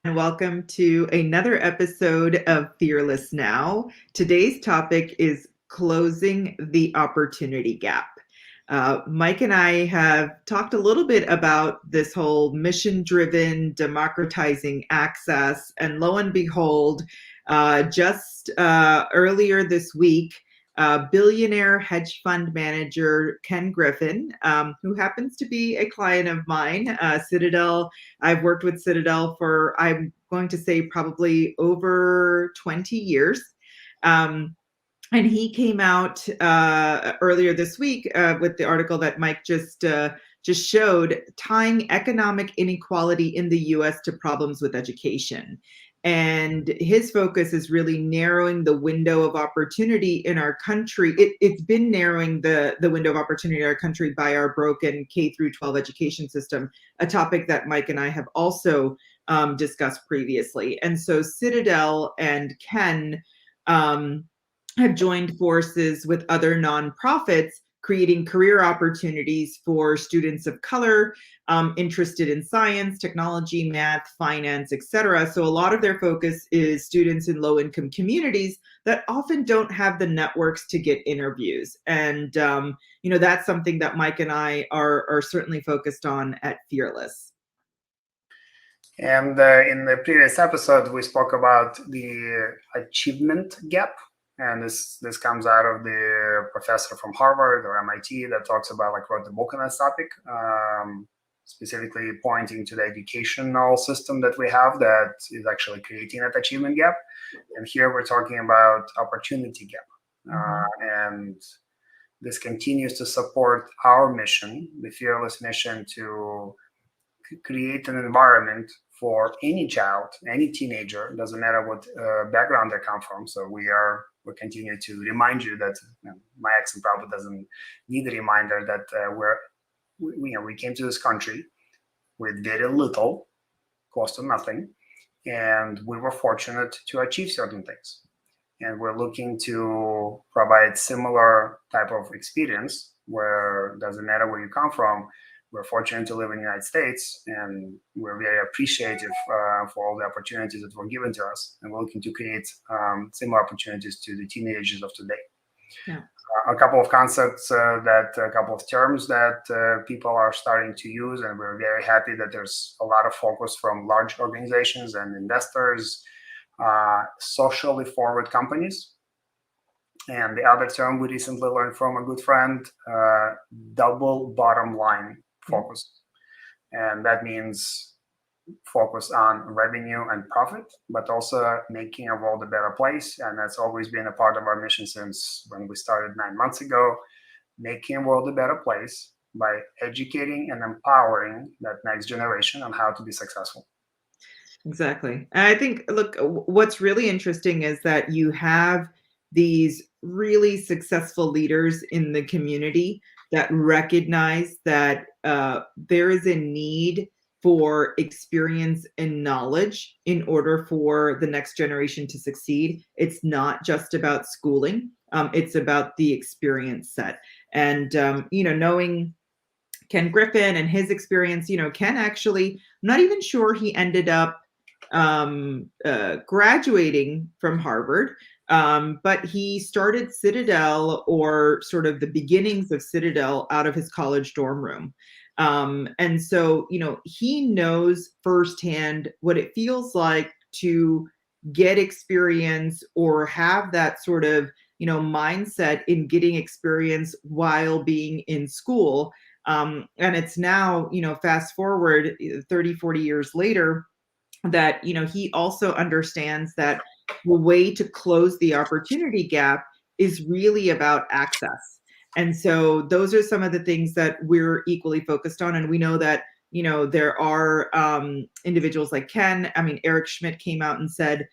And welcome to another episode of Fearless Now. Today's topic is closing the opportunity gap. Mike and I have talked a little bit about this whole mission driven democratizing access, and lo and behold, just earlier this week, billionaire hedge fund manager Ken Griffin, who happens to be a client of mine, Citadel. I've worked with Citadel for, I'm going to say, probably over 20 years. And he came out earlier this week with the article that Mike just showed, tying economic inequality in the U.S. to problems with education. And his focus is really narrowing the window of opportunity in our country. It's been narrowing the window of opportunity in our country by our broken K through 12 education system, a topic that Mike and I have also discussed previously. And so Citadel and Ken have joined forces with other nonprofits, creating career opportunities for students of color interested in science, technology, math, finance, etc. So a lot of their focus is students in low-income communities that often don't have the networks to get interviews. And that's something that Mike and I are certainly focused on at Fearless. And in the previous episode, we spoke about the achievement gap. And this comes out of the professor from Harvard or MIT that talks about, wrote the book on this topic, specifically pointing to the educational system that we have that is actually creating that achievement gap. And here we're talking about opportunity gap. And this continues to support our mission, the Fearless mission, to create an environment for any child, any teenager, doesn't matter what background they come from. So we continue to remind you that my accent probably doesn't need a reminder that we came to this country with very little, close to nothing, and we were fortunate to achieve certain things. And we're looking to provide similar type of experience where it doesn't matter where you come from. We're fortunate to live in the United States, and we're very appreciative for all the opportunities that were given to us. And we're looking to create similar opportunities to the teenagers of today. Yeah. A couple of concepts, a couple of terms that people are starting to use, and we're very happy that there's a lot of focus from large organizations and investors, socially forward companies. And the other term we recently learned from a good friend, double bottom line focus. And that means focus on revenue and profit, but also making a world a better place. And that's always been a part of our mission since when we started 9 months ago, making a world a better place by educating and empowering that next generation on how to be successful. Exactly. And I think, look, what's really interesting is that you have these really successful leaders in the community that recognize that there is a need for experience and knowledge in order for the next generation to succeed. It's not just about schooling. It's about the experience set. And, knowing Ken Griffin and his experience, Ken actually, I'm not even sure he ended up graduating from Harvard. But he started Citadel, or sort of the beginnings of Citadel, out of his college dorm room. And so, he knows firsthand what it feels like to get experience or have that sort of, mindset in getting experience while being in school. And it's now, fast forward 30, 40 years later, that, he also understands that the way to close the opportunity gap is really about access. And so those are some of the things that we're equally focused on. And we know that, there are individuals like Ken. I mean, Eric Schmidt came out and said,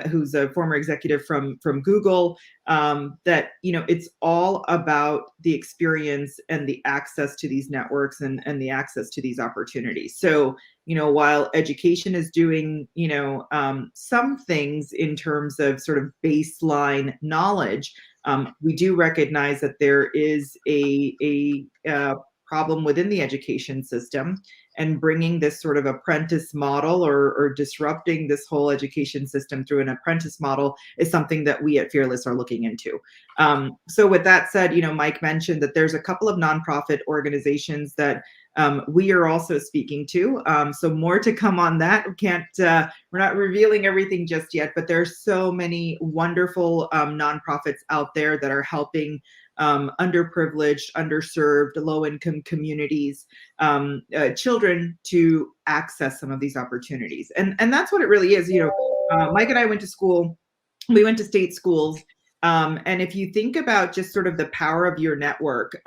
who's a former executive from Google, that, it's all about the experience and the access to these networks and the access to these opportunities. So, while education is doing, some things in terms of sort of baseline knowledge, we do recognize that there is a problem within the education system. and bringing this sort of apprentice model or disrupting this whole education system through an apprentice model is something that we at Fearless are looking into. So with that said, Mike mentioned that there's a couple of nonprofit organizations that we are also speaking to. So more to come on that. We're not revealing everything just yet, but there's so many wonderful nonprofits out there that are helping underprivileged, underserved, low-income communities, children to access some of these opportunities. And that's what it really is. Mike and I went to school. We went to state schools. And if you think about just sort of the power of your network,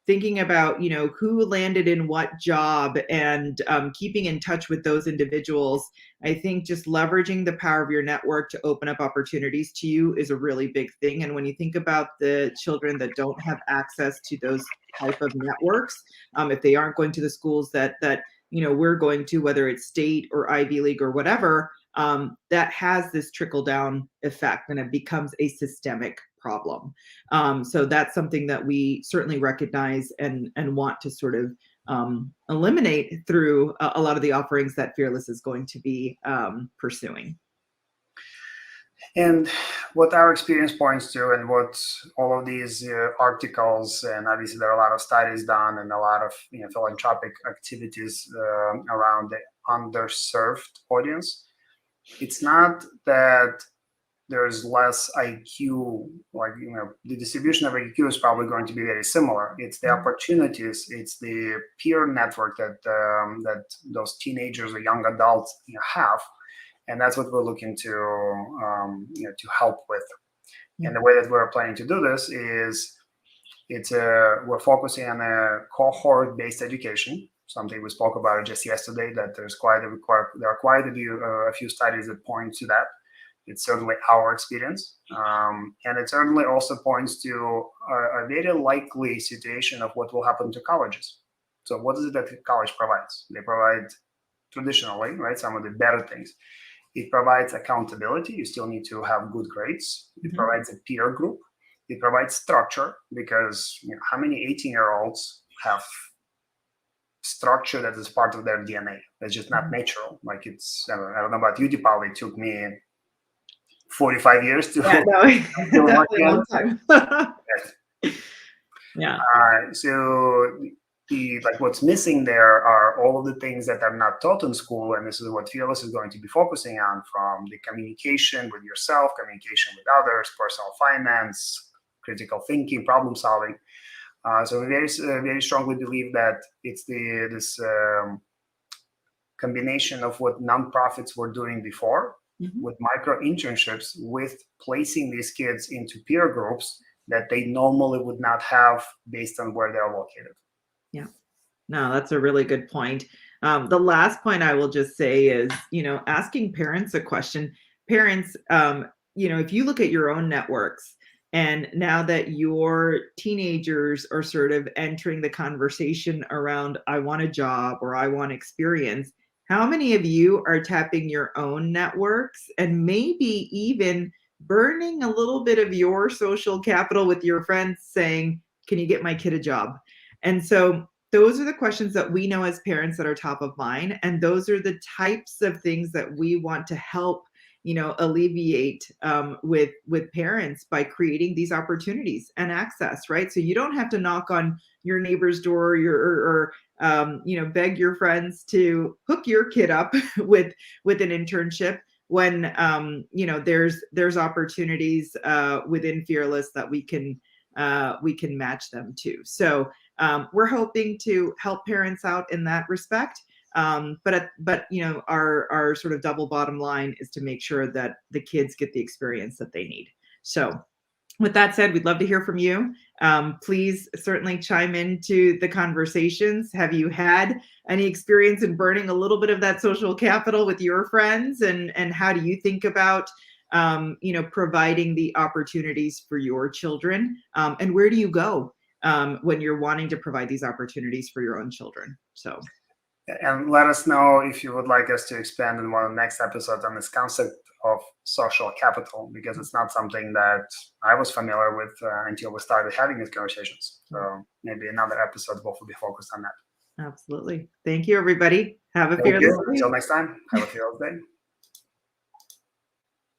thinking about, who landed in what job and keeping in touch with those individuals, I think just leveraging the power of your network to open up opportunities to you is a really big thing. And when you think about the children that don't have access to those type of networks, if they aren't going to the schools that we're going to, whether it's state or Ivy League or whatever, that has this trickle down effect and it becomes a systemic problem. So that's something that we certainly recognize and want to sort of eliminate through a lot of the offerings that Fearless is going to be pursuing. And what our experience points to, and what all of these articles, and obviously there are a lot of studies done and a lot of philanthropic activities around the underserved audience. It's not that there's less IQ, the distribution of IQ is probably going to be very similar. It's the opportunities, it's the peer network that those teenagers or young adults have, and that's what we're looking to help with. And the way that we're planning to do this is we're focusing on a cohort-based education. Something we spoke about just yesterday, that there are quite a few studies that point to that. It's certainly our experience. And it certainly also points to a very likely situation of what will happen to colleges. So what is it that college provides? They provide traditionally, right, some of the better things. It provides accountability. You still need to have good grades. It provides a peer group. It provides structure, because how many 18-year-olds have structure that is part of their DNA? That's just not natural. Like I don't know about you, Deepali, it took me 45 years to definitely a long time. Yeah. So what's missing there are all of the things that are not taught in school, and this is what Fearless is going to be focusing on, from the communication with yourself, communication with others, personal finance, critical thinking, problem solving. So we very strongly believe that it's this combination of what nonprofits were doing before, with micro internships, with placing these kids into peer groups that they normally would not have based on where they're located. Yeah, no, that's a really good point. The last point I will just say is, asking parents a question. Parents, if you look at your own networks, and now that your teenagers are sort of entering the conversation around, I want a job or I want experience, how many of you are tapping your own networks and maybe even burning a little bit of your social capital with your friends saying, can you get my kid a job? And so those are the questions that we know as parents that are top of mind. And those are the types of things that we want to help alleviate with parents by creating these opportunities and access, right? So you don't have to knock on your neighbor's door or beg your friends to hook your kid up with an internship when there's opportunities within Fearless that we can match them to. So we're hoping to help parents out in that respect. But our sort of double bottom line is to make sure that the kids get the experience that they need. So with that said, we'd love to hear from you. Please certainly chime into the conversations. Have you had any experience in burning a little bit of that social capital with your friends? And how do you think about providing the opportunities for your children? And where do you go when you're wanting to provide these opportunities for your own children? So. And let us know if you would like us to expand in one of the next episodes on this concept of social capital, because it's not something that I was familiar with until we started having these conversations. So maybe another episode will be focused on that. Absolutely. Thank you, everybody. Have a Thank fearless you. day. Until next time, have a fearless day.